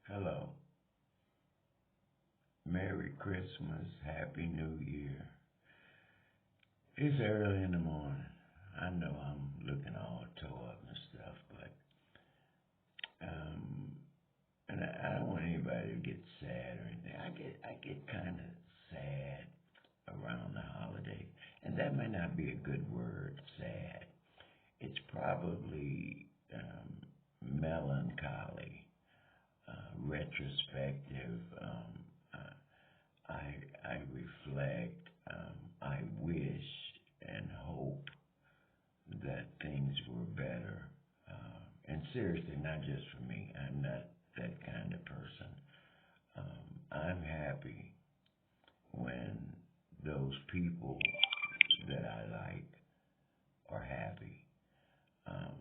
Hello. Merry Christmas. Happy New Year. It's early in the morning. I know I'm looking all tore up and stuff, but um, and I don't want anybody to get sad or anything. I get kind of sad around the holiday, and that may not be a good word, sad. It's probably melancholy, retrospective. I reflect. I wish and hope that things were better. And seriously, not just for me. I'm not that kind of person. I'm happy when those people that I like are happy. Um,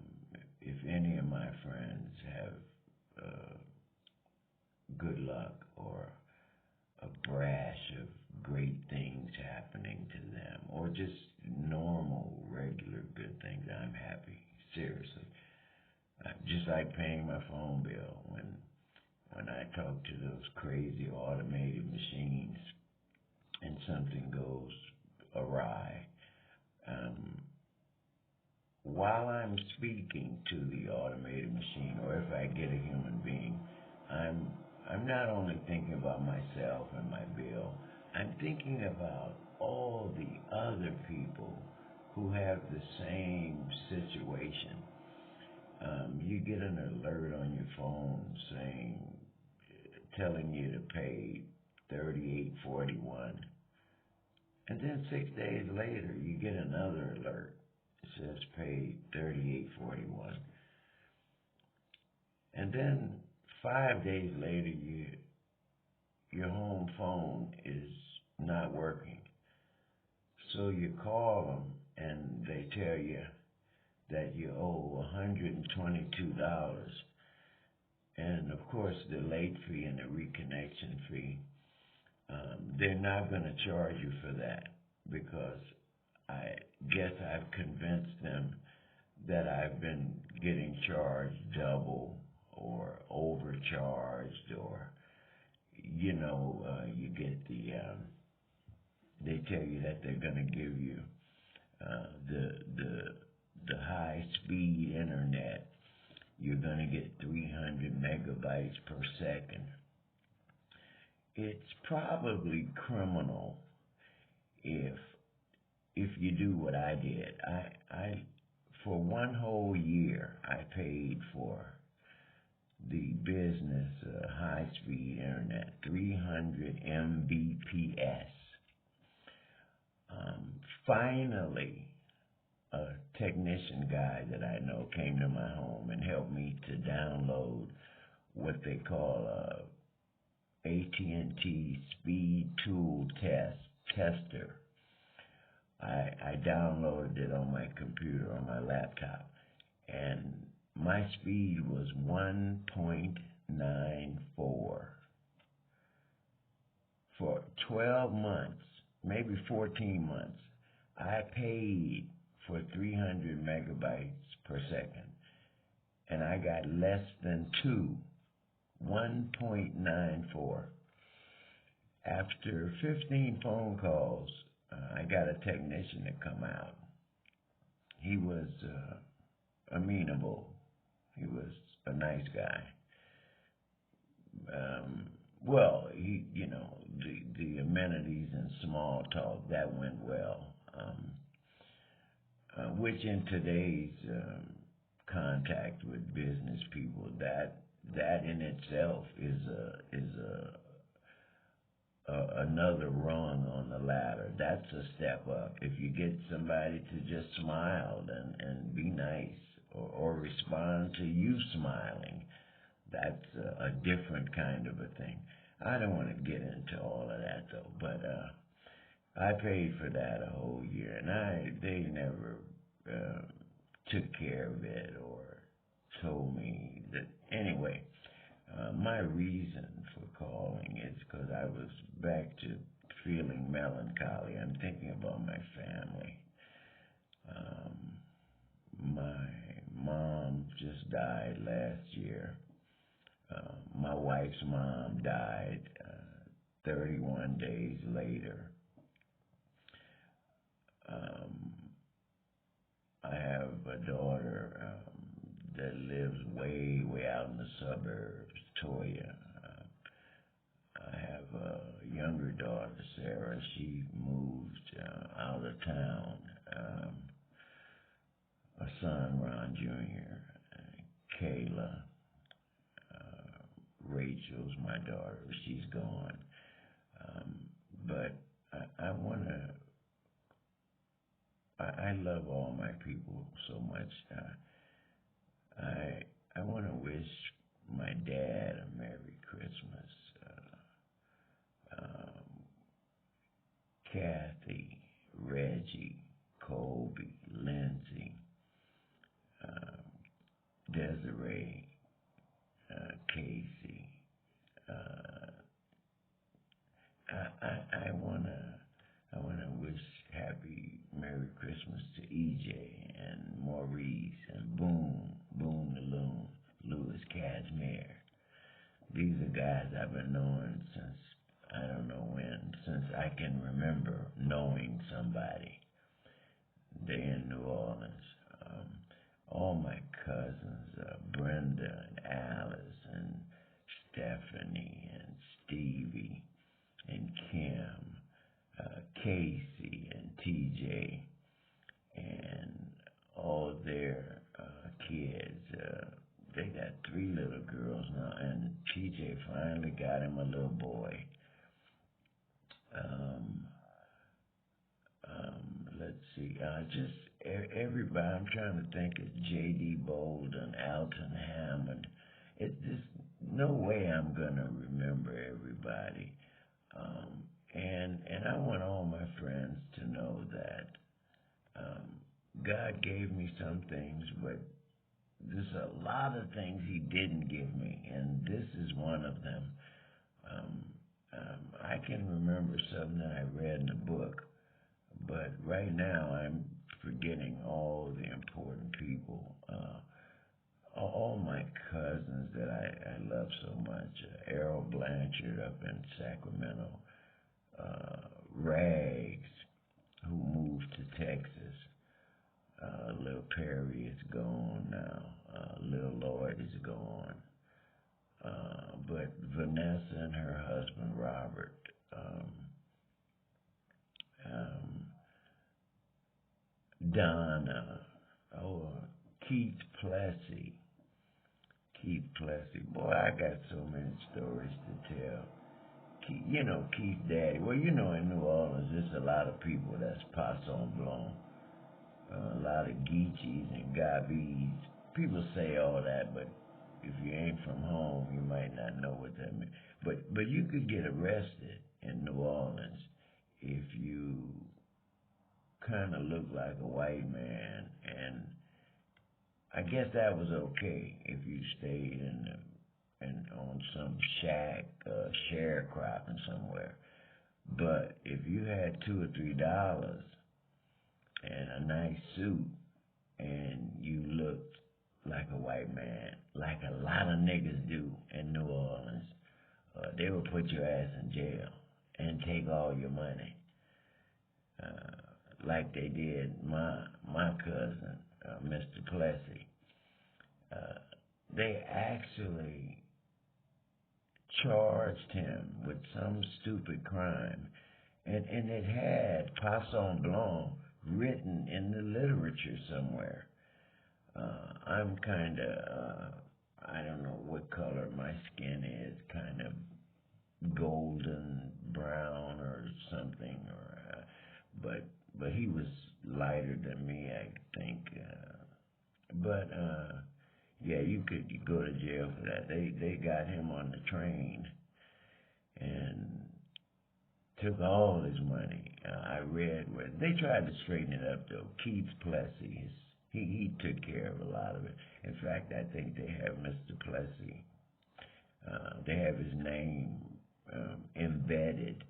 if any of my friends have good luck or a brash of great things happening to them, or just normal, regular good things, I'm happy. Seriously. Just like paying my phone bill when I talk to those crazy automated machines and something goes awry. Um, while I'm speaking to the automated machine, or if I get a human being, I'm I'm not only thinking about myself and my bill. I'm thinking about all the other people who have the same situation. You get an alert on your phone saying, telling you to pay 38.41, and then 6 days later you get another alert. It says pay 38.41, and then 5 days later your home phone is not working. So you call them and they tell you that you owe $122. And of course, the late fee and the reconnection fee, they're not going to charge you for that because I guess I've convinced them that I've been getting charged double or overcharged, or you get they tell you that they're going to give you the high speed internet. You're going to get 300 megabytes per second. It's probably criminal if you do what I did. I for one whole year I paid for the business high speed internet, 300 Mbps. Finally, a technician guy that I know came to my home and helped me to download what they call AT&T Speed Tool Tester. I downloaded it on my computer, on my laptop, and my speed was 1.94 for 12 months, maybe 14 months. I paid for 300 megabytes per second, and I got less than 1.94. After 15 phone calls, I got a technician to come out. He was amenable. He was a nice guy. Well, the amenities and small talk, that went well. Which in today's contact with business people, that in itself is another rung on the ladder. That's a step up. If you get somebody to just smile and be nice, or respond to you smiling, that's a different kind of a thing. I don't want to get into all of that though, but I paid for that a whole year, and they never uh, took care of it or told me that. Anyway, my reason for calling is because I was back to feeling melancholy. I'm thinking about my family. My mom just died last year. My wife wife's mom died 31 days later. I have a daughter that lives way, way out in the suburbs, Toya. I have a younger daughter, Sarah. She moved out of town. A son, Ron Jr., Kayla, Rachel's my daughter. She's gone. But I want to, I love all my people so much. I want to wish my dad a Merry Christmas. Kathy, Reggie, Colby, Lindsay, Desiree, Casey. I wanna wish happy Merry Christmas to EJ and Maurice and Boone the Loon, Louis Casimir. These are guys I've been knowing since I don't know when, since I can remember knowing somebody. They're in New Orleans. All my cousins, Brenda and Alice and Stephanie and Stevie and Kim, Casey and TJ, and all their kids. They got 3 little girls now, and TJ finally got him a little boy. Let's see, just everybody. I'm trying to think of J.D. Bolden, Alton Hammond. It's just no way I'm gonna remember everybody. And I want all my friends to know that God gave me some things, but there's a lot of things He didn't give me, and this is one of them. I can remember something that I read in a book, but right now I'm forgetting all the important people. All my cousins that I love so much. Errol Blanchard up in Sacramento. Rags, who moved to Texas. Lil Perry is gone now. Lil Lloyd is gone. But Vanessa and her husband, Robert. Donna. Keith Plessy. Keith Plessy. Boy, I got so many stories to tell. Keith Daddy. Well, in New Orleans, there's a lot of people that's Poisson Blanc. A lot of Geechees and Gabbies. People say all that, but if you ain't from home, you might not know what that means. But you could get arrested in New Orleans if you kind of look like a white man, and I guess that was okay if you stayed on some shack, sharecropping somewhere. But if you had $2 or $3 and a nice suit, and you looked like a white man, like a lot of niggas do in New Orleans, they would put your ass in jail and take all your money, like they did my cousin, Mr. Plessy. They actually charged him with some stupid crime, and it had Poisson Blanc written in the literature somewhere. I'm kind of, I don't know what color my skin is, kind of golden brown or something, but he was lighter than me, I think. Yeah, you could go to jail for that. They got him on the train and took all his money. I read where they tried to straighten it up though. Keith Plessy, he took care of a lot of it. In fact, I think they have Mr. Plessy. They have his name embedded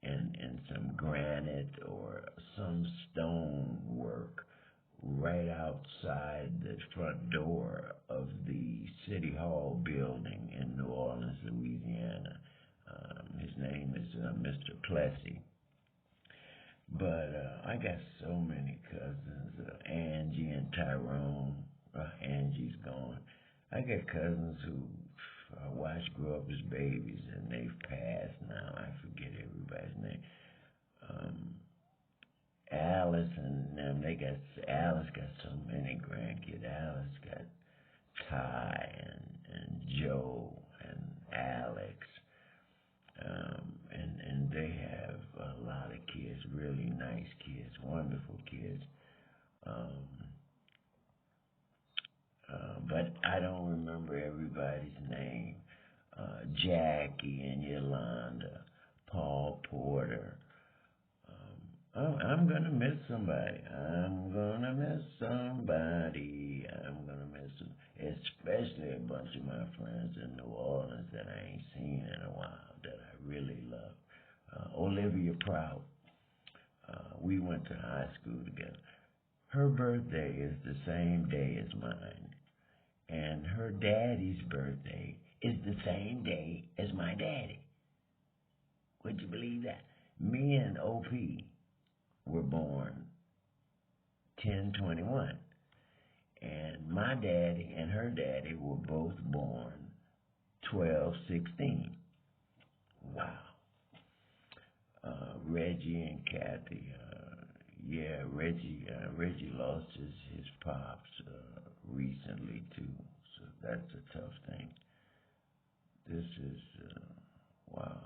in some granite or some stone work right outside the front door of the City Hall building in New Orleans, Louisiana. Mr. Plessy. But I got so many cousins, Angie and Tyrone. Angie's gone. I got cousins who I watched grow up as babies, and they've passed now. I forget everybody's name. Um, Alice and them, Alice got so many grandkids. Alice got Ty and Joe and Alex. And they have a lot of kids, really nice kids, wonderful kids. Um, but I don't remember everybody's name. Jackie and Yolanda, Paul Porter. I'm gonna miss somebody. I'm gonna miss somebody. I'm gonna miss them, especially a bunch of my friends in New Orleans that I ain't seen in a while that I really love. Olivia Prout. We went to high school together. Her birthday is the same day as mine, and her daddy's birthday is the same day as my daddy. Would you believe that? Me and OP were born 10/21, and my daddy and her daddy were both born 12/16. Wow. Reggie and Kathy. Yeah, Reggie lost his pops recently too, so that's a tough thing. This is wow.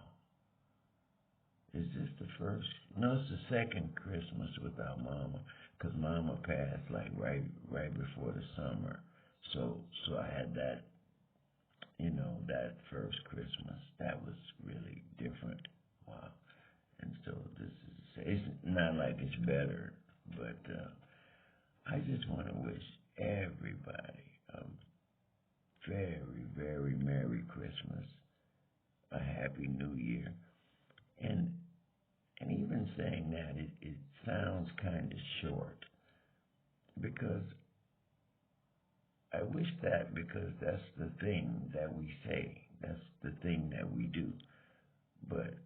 Is this the first? No, it's the second Christmas without Mama, 'cause Mama passed like right before the summer. So I had that, that first Christmas. That was really different. Wow. And so it's not like it's better, but I just want to wish everybody a very, very Merry Christmas, a Happy New Year. And even saying that, it sounds kind of short, because I wish that, because that's the thing that we say. That's the thing that we do. But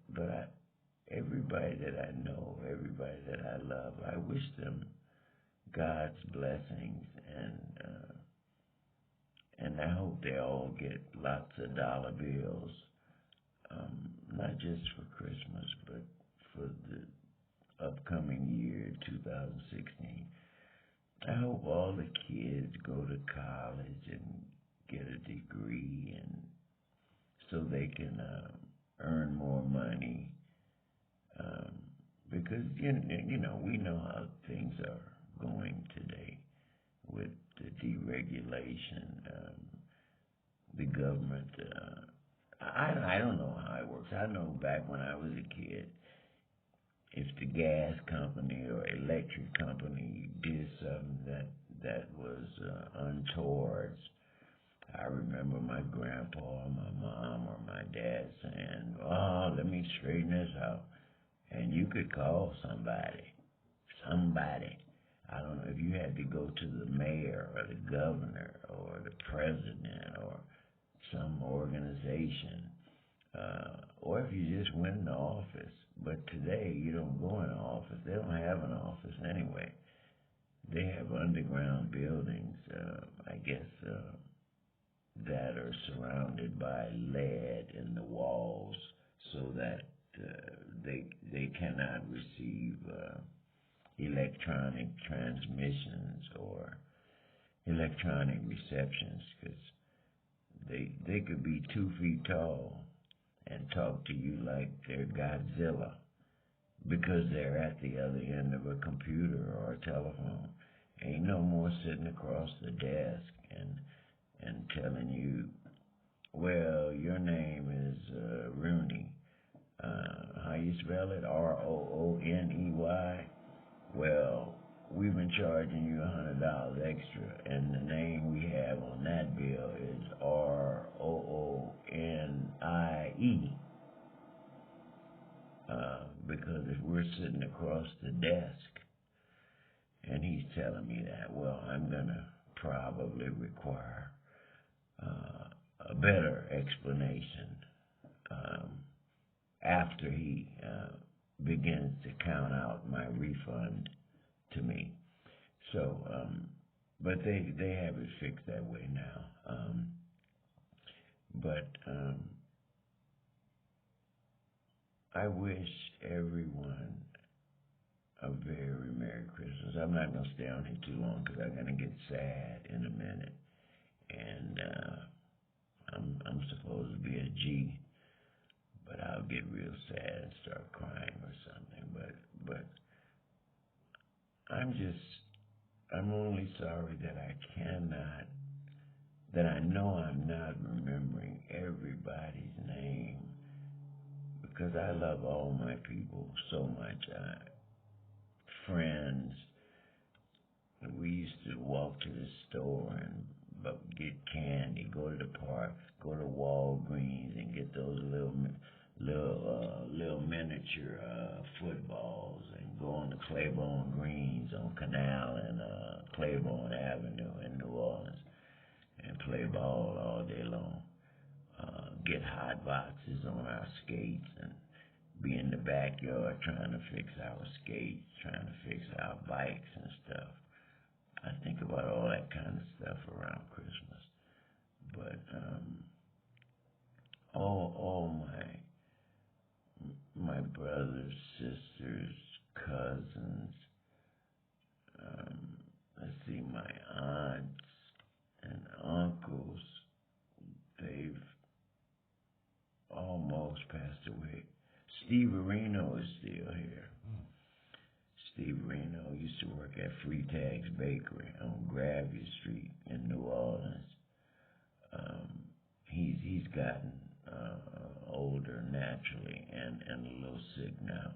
everybody that I know, everybody that I love, I wish them God's blessings, and I hope they all get lots of dollar bills, not just for Christmas, but for the upcoming year, 2016. I hope all the kids go to college and get a degree, and so they can earn more money. Because we know how things are going today with the deregulation, the government. I don't know how it works. I know back when I was a kid, if the gas company or electric company did something that was untoward, I remember my grandpa or my mom or my dad saying, "Oh, let me straighten this out." And you could call somebody. I don't know if you had to go to the mayor or the governor or the president or some organization, or if you just went in the office. But today, you don't go in the office. They don't have an office anyway. They have underground buildings, I guess, that are surrounded by lead in the walls, so that they cannot receive electronic transmissions or electronic receptions, because they could be 2 feet tall and talk to you like they're Godzilla, because they're at the other end of a computer or a telephone. Ain't no more sitting across the desk and telling you, well, your name is Rooney. How you spell it? Rooney. Well, we've been charging you $100 extra, and the name we have on that bill is Roonie. Because if we're sitting across the desk and he's telling me that, well, I'm gonna probably require a better explanation. after he begins to count out my refund to me. So, but they have it fixed that way now. But I wish everyone a very Merry Christmas. I'm not gonna stay on here too long because I'm gonna get sad in a minute, and I'm supposed to be a G, but I'll get real sad and start crying or something. But I'm only sorry that I know I'm not remembering everybody's name because I love all my people so much. Friends, we used to walk to the store and get candy, go to the park, go to Walgreens and get those little miniature footballs and go on the Claiborne Greens on Canal and Claiborne Avenue in New Orleans and play ball all day long. Get hot boxes on our skates and be in the backyard trying to fix our skates, trying to fix our bikes and stuff. I think about all that kind of stuff around Christmas. But all my brothers, sisters, cousins, let's see, my aunts and uncles, they've almost passed away. Steve Areno is still here. Steve Reno used to work at Free Tags Bakery on Gravy Street in New Orleans. He's gotten older naturally and a little sick now.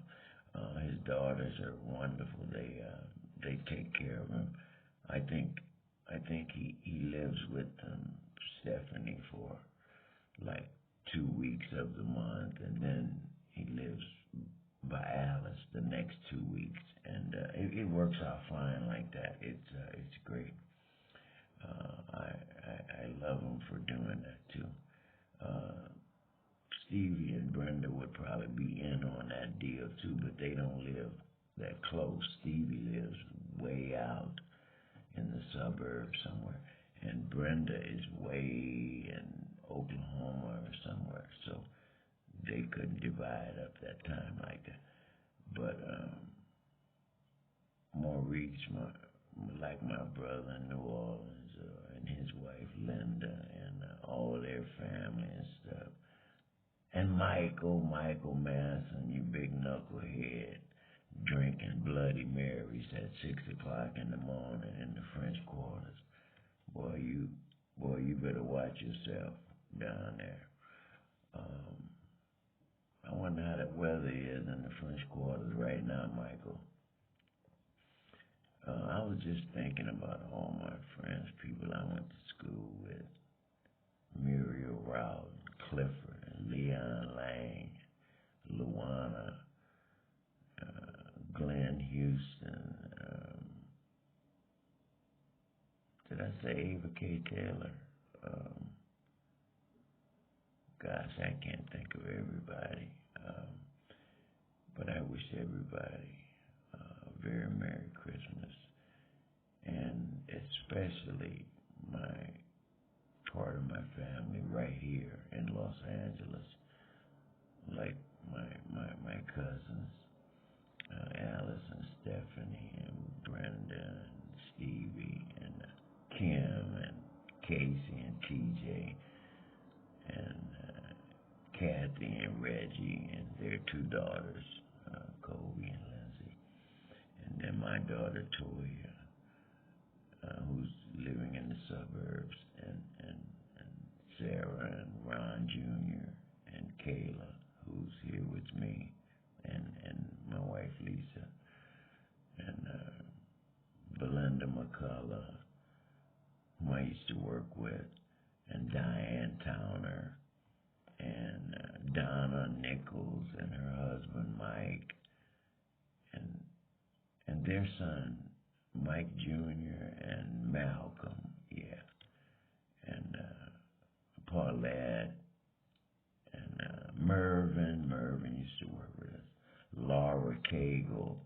His daughters are wonderful. They take care of him. I think he lives with Stephanie for like 2 weeks of the month, and then he lives by Alice the next 2 weeks, and it works out fine like that. It's great. I love him for doing that too. Stevie and Brenda would probably be in on that deal too, but they don't live that close. Stevie lives way out in the suburbs somewhere, and Brenda is way in Oklahoma or somewhere, so they couldn't divide up that time like that. But Maurice, like my brother in New Orleans, and his wife Linda, and all their family and stuff. And Michael Manson, you big knucklehead, drinking Bloody Marys at 6 o'clock in the morning in the French Quarters. Boy, you better watch yourself down there. I wonder how the weather is in the French Quarters right now, Michael. I was just thinking about all my friends, people I went to school with. Muriel Rowden, Clifford, and Leon Lang, Luana, Glenn Houston, did I say Ava K. Taylor? Gosh, I can't think of everybody. But I wish everybody a very Merry Christmas. And especially part of my family right here in Los Angeles. Like my cousins, Alice and Stephanie and Brenda and Stevie and Kim and Casey and TJ and Kathy and Reggie and their 2 daughters, Kobe and Lindsay. And then my daughter Toya, who's living in the suburbs, and Sarah and Ron Jr. and Kayla, who's here with me, and my wife Lisa, and Belinda McCullough, whom I used to work with, and Diane Towner, and Donna Nichols and her husband Mike, and their son Mike Jr. and Malcolm, and Paulette and Merv Mervin used to work with us. Laura Cagle.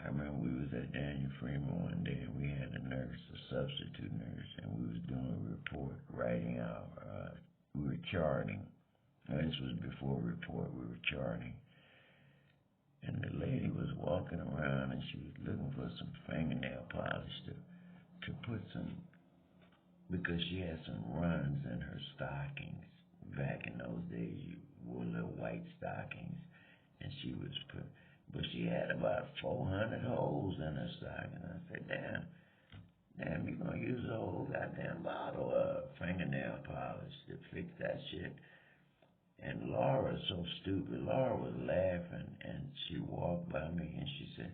I remember we was at Daniel Freeman one day, and we had a nurse, a substitute nurse, and we was doing a report, writing our, we were charting. Now, this was before report, we were charting. And the lady was walking around, and she was looking for some fingernail polish to put some, because she had some runs in her stockings. Back in those days, you wore little white stockings, and she was but she had about 400 holes in her stocking. I said, damn, you gonna use a whole goddamn bottle of fingernail polish to fix that shit? And Laura's so stupid. Laura was laughing, and she walked by me, and she said,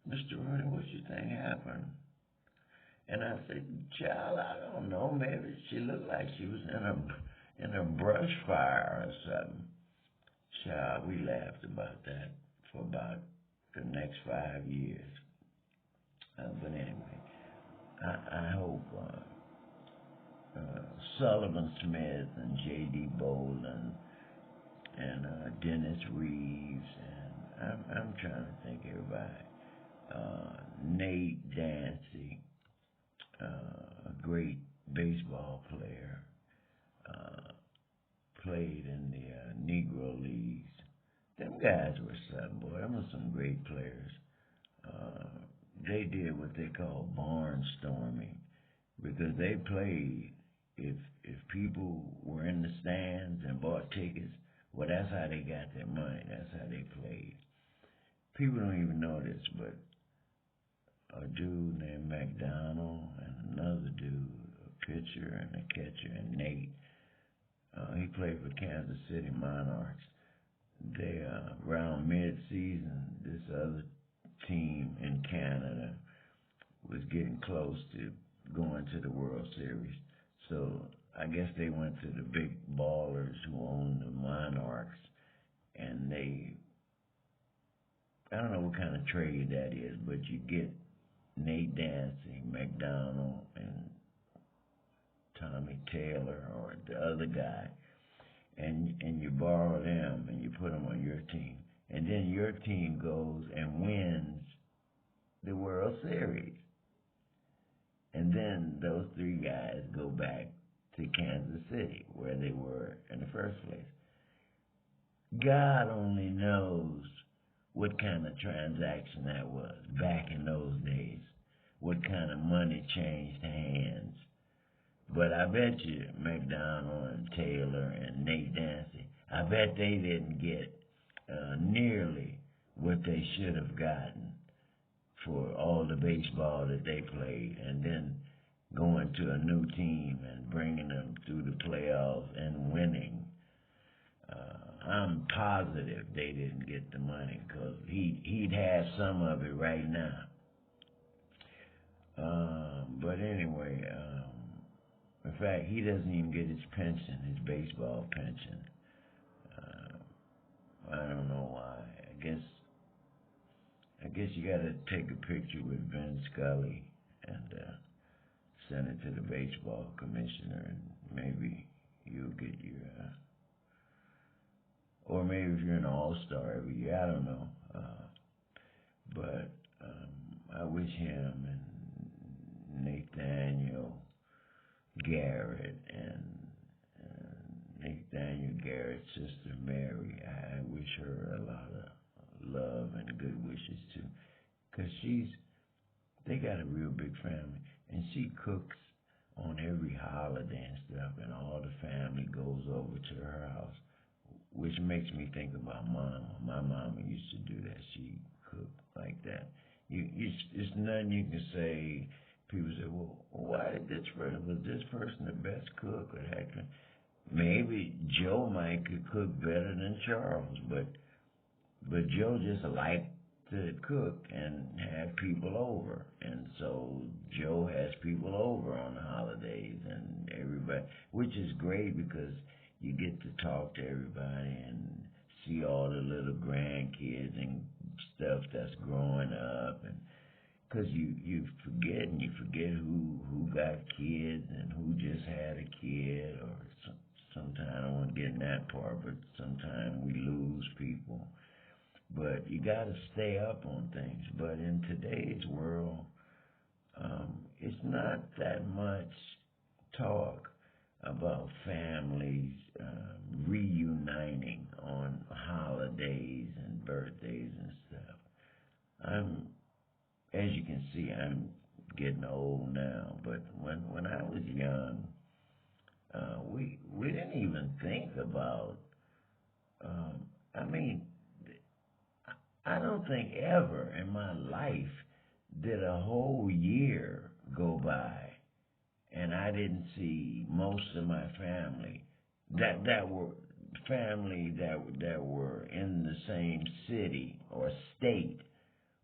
Mr. Rooney, what you think happened? And I said, child, I don't know. Maybe she looked like she was in a brush fire or something. Child, we laughed about that for about the next 5 years. But anyway, I hope Sullivan Smith and J.D. Bolin and Dennis Reeves, and I'm trying to think of everybody. Nate Dancy, a great baseball player, played in the Negro Leagues. Them guys were something, boy. Them were some great players. They did what they call barnstorming, because they played. If people were in the stands and bought tickets, well, that's how they got their money. That's how they played. People don't even know this, but a dude named McDonald and another dude, a pitcher and a catcher, and Nate, he played for Kansas City Monarchs. They, around mid-season, this other team in Canada was getting close to going to the World Series. So I guess they went to the big ballers who own the Monarchs, and I don't know what kind of trade that is, but you get Nate Dancy, McDonald, and Tommy Taylor, or the other guy, and you borrow them and you put them on your team. And then your team goes and wins the World Series. And then those three guys go back to Kansas City, where they were in the first place. God only knows what kind of transaction that was back in those days, what kind of money changed hands. But I bet you McDonald and Taylor and Nate Dancy, I bet they didn't get nearly what they should have gotten for all the baseball that they played, and then going to a new team and bringing them through the playoffs and winning. I'm positive they didn't get the money, because he'd have some of it right now. But anyway, in fact, he doesn't even get his pension, his baseball pension. I don't know why. I guess you got to take a picture with Vin Scully and send it to the baseball commissioner, and maybe you'll get your, or maybe if you're an all-star every year, I don't know. But I wish him and Nathaniel Garrett and Nathaniel Garrett's sister Mary, I wish her a lot of love and good wishes too, because they got a real big family, and she cooks on every holiday and stuff, and all the family goes over to her house, which makes me think about Mama. My mama used to do that. She cooked like that. It's nothing you can say. People say, well, why did was this person the best cook? Or heck, maybe Joe might could cook better than Charles, but Joe just liked to cook and have people over. And so Joe has people over on the holidays and everybody, which is great, because you get to talk to everybody and see all the little grandkids and stuff that's growing up. And because you forget who got kids and who just had a kid, or sometimes getting that part, but sometimes we lose people. But you got to stay up on things. But in today's world, it's not that much talk about families reuniting on holidays and birthdays and stuff. I'm, as you can see, I'm getting old now. But when I was young, we didn't even think about. I mean, I don't think ever in my life did a whole year go by and I didn't see most of my family that were that were in the same city or state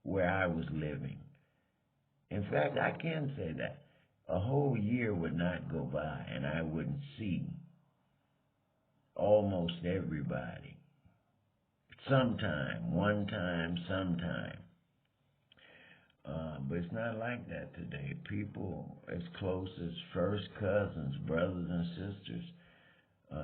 where I was living. In fact, I can say that a whole year would not go by and I wouldn't see almost everybody. Sometime, one time, sometime. But it's not like that today. People as close as first cousins, brothers and sisters,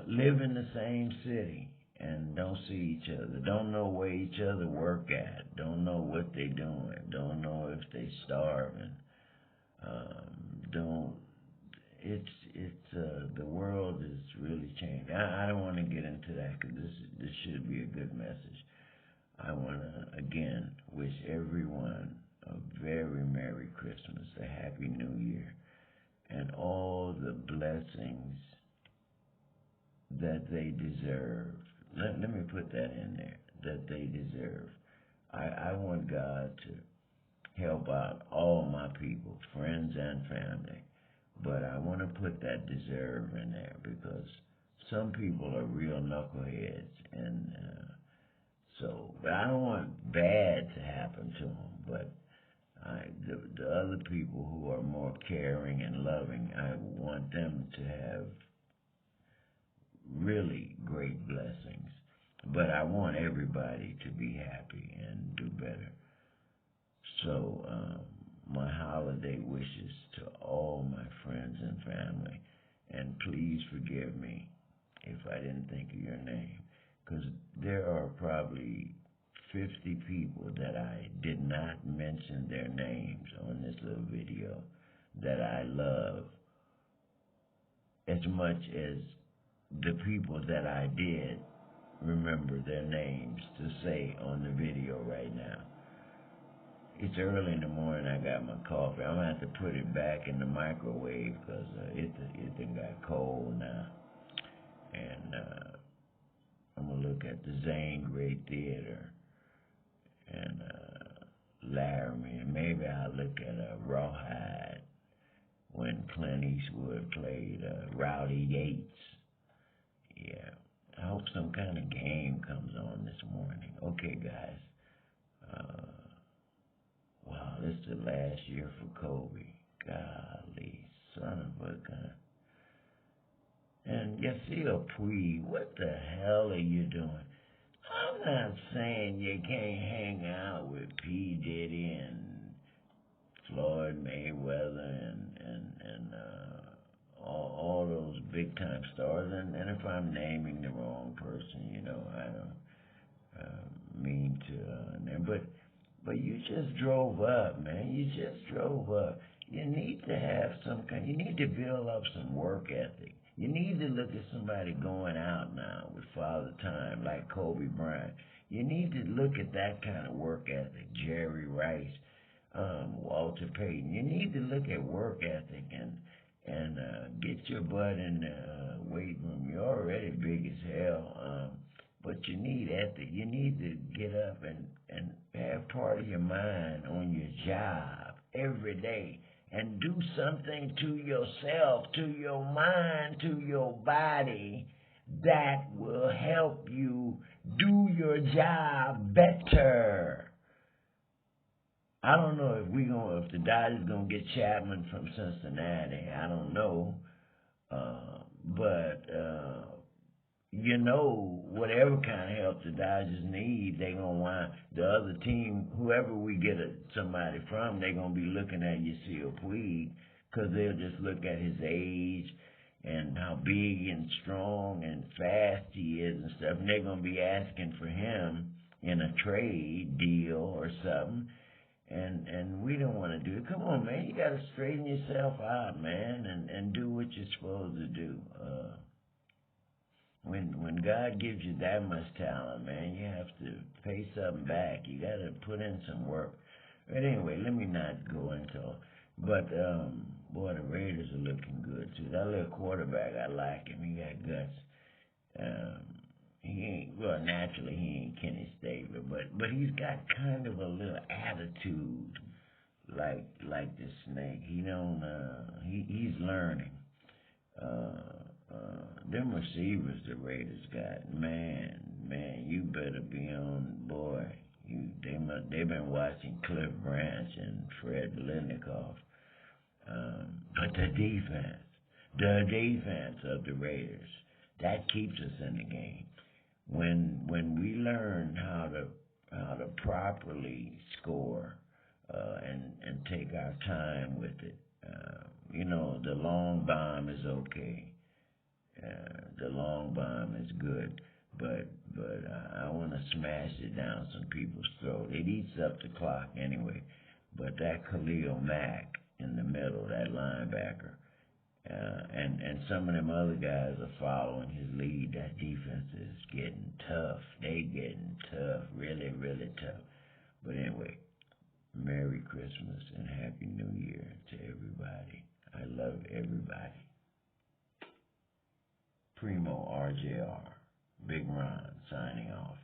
live in the same city and don't see each other, don't know where each other work at, don't know what they doing, don't know if they starving, don't. The world is really changed. I don't want to get into that because this should be a good message. I want to again wish everyone a very Merry Christmas, a Happy New Year, and all the blessings that they deserve. Let me put that in there, that they deserve. I want God to help out all my people, friends and family, but I want to put that deserve in there because some people are real knuckleheads, and but I don't want bad to happen to them, but the other people who are more caring and loving, I want them to have really great blessings. But I want everybody to be happy and do better. So my holiday wishes to all my friends and family. And please forgive me if I didn't think of your name, because there are probably 50 people that I did not mention their names on this little video that I love as much as the people that I did remember their names to say on the video right now. It's early in the morning, I got my coffee. I'm going to have to put it back in the microwave because it done got cold now. And I'm going to look at the Zane Great Theater and Laramie, and maybe I'll look at Rawhide when Clint Eastwood played Rowdy Yates. Yeah, I hope some kind of game comes on this morning. Okay, guys. Wow, this is the last year for Kobe. Golly, son of a gun. And Yasiel Puig, what the hell are you doing? I'm not saying you can't hang out with P. Diddy and Floyd Mayweather and all those big time stars. And if I'm naming the wrong person, I don't mean to. But you just drove up, man. You just drove up. You need to have you need to build up some work ethic. You need to look at somebody going out now with Father Time like Kobe Bryant. You need to look at that kind of work ethic. Jerry Rice, Walter Payton. You need to look at work ethic and get your butt in the weight room. You're already big as hell, but you need ethic. You need to get up and have part of your mind on your job every day. And do something to yourself, to your mind, to your body that will help you do your job better. I don't know if the Dodgers gonna get Chapman from Cincinnati. I don't know, but whatever kind of help the Dodgers need, they gonna want the other team, whoever we get somebody from, they gonna be looking at Yasiel Puig because they'll just look at his age and how big and strong and fast he is and stuff, and they're gonna be asking for him in a trade deal or something. And we don't want to do it. Come on, man, you gotta straighten yourself out, man, and do what you're supposed to do. When God gives you that much talent, man, you have to pay something back. You got to put in some work. But anyway, let me not go into all. But, boy, the Raiders are looking good, too. That little quarterback, I like him. He got guts. He ain't, well, naturally, he ain't Kenny Stabler, but he's got kind of a little attitude like the snake. He don't, he's learning. Them receivers the Raiders got, man, you better be on, boy. They've been watching Cliff Branch and Fred Biletnikoff. But the defense of the Raiders, that keeps us in the game. When we learn how to properly score, and take our time with it, the long bomb is okay. The long bomb is good, but I want to smash it down some people's throat. It eats up the clock anyway. But that Khalil Mack in the middle, that linebacker, and some of them other guys are following his lead. That defense is getting tough. They getting tough, really, really tough. But anyway, Merry Christmas and Happy New Year to everybody. I love everybody. Primo RJR, Big Ron, signing off.